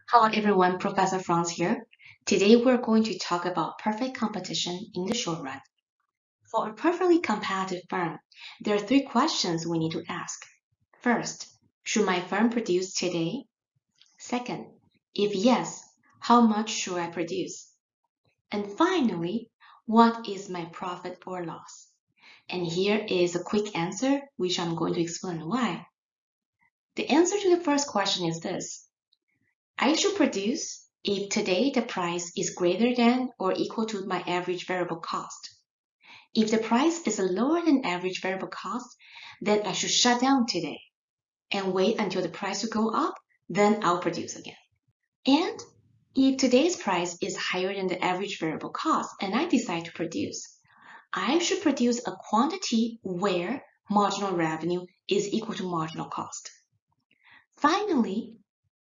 Hello everyone, Professor Franz here. Today we're going to talk about perfect competition in the short run. For a perfectly competitive firm, there are three questions we need to ask. First, should my firm produce today? Second, if yes, how much should I produce? And finally, what is my profit or loss? And here is a quick answer, which I'm going to explain why. The answer to the first question is this. I should produce if today the price is greater than or equal to my average variable cost. If the price is lower than average variable cost, then I should shut down today and wait until the price will go up, then I'll produce again. And if today's price is higher than the average variable cost and I decide to produce, I should produce a quantity where marginal revenue is equal to marginal cost. Finally,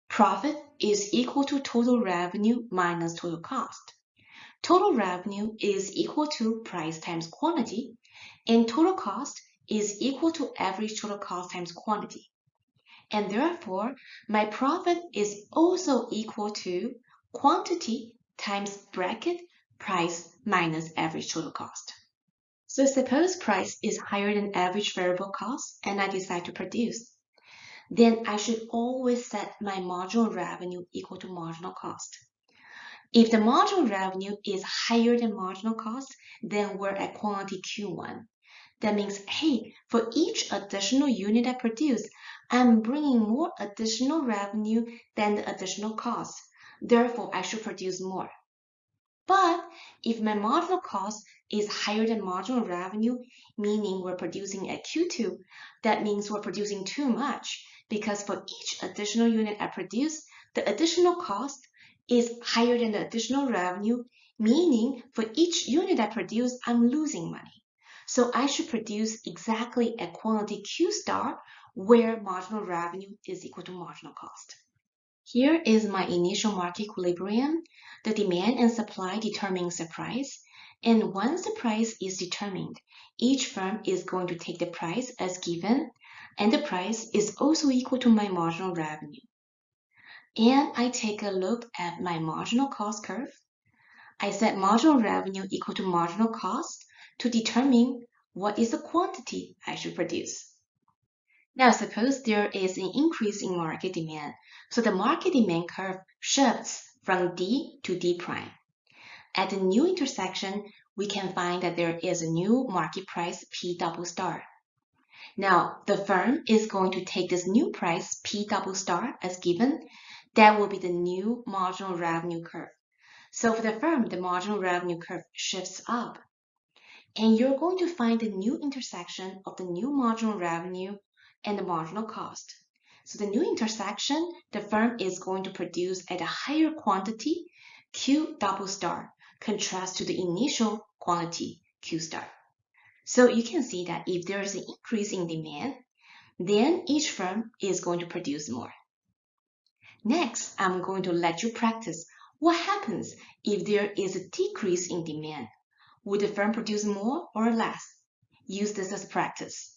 profit is equal to total revenue minus total cost. Total revenue is equal to price times quantity, and total cost is equal to average total cost times quantity. And therefore, my profit is also equal to quantity times bracket price minus average total cost. So suppose price is higher than average variable cost and I decide to produce. Then I should always set my marginal revenue equal to marginal cost. If the marginal revenue is higher than marginal cost, then we're at quantity Q1. That means, hey, for each additional unit I produce, I'm bringing more additional revenue than the additional cost. Therefore, I should produce more. But if my marginal cost is higher than marginal revenue, meaning we're producing at Q2, that means we're producing too much because for each additional unit I produce, the additional cost is higher than the additional revenue, meaning for each unit I produce, I'm losing money. So I should produce exactly at quantity Q star where marginal revenue is equal to marginal cost. Here is my initial market equilibrium. The demand and supply determines the price. And once the price is determined, each firm is going to take the price as given, and the price is also equal to my marginal revenue. And I take a look at my marginal cost curve. I set marginal revenue equal to marginal cost to determine what is the quantity I should produce. Now, suppose there is an increase in market demand, so the market demand curve shifts from D to D prime. At the new intersection, we can find that there is a new market price P double star. Now, the firm is going to take this new price P double star as given. That will be the new marginal revenue curve. So for the firm, the marginal revenue curve shifts up. And you're going to find the new intersection of the new marginal revenue and the marginal cost. So the new intersection, the firm is going to produce at a higher quantity, Q double star, contrast to the initial quantity, Q star. So you can see that if there is an increase in demand, then each firm is going to produce more. Next, I'm going to let you practice what happens if there is a decrease in demand. Would the firm produce more or less? Use this as practice.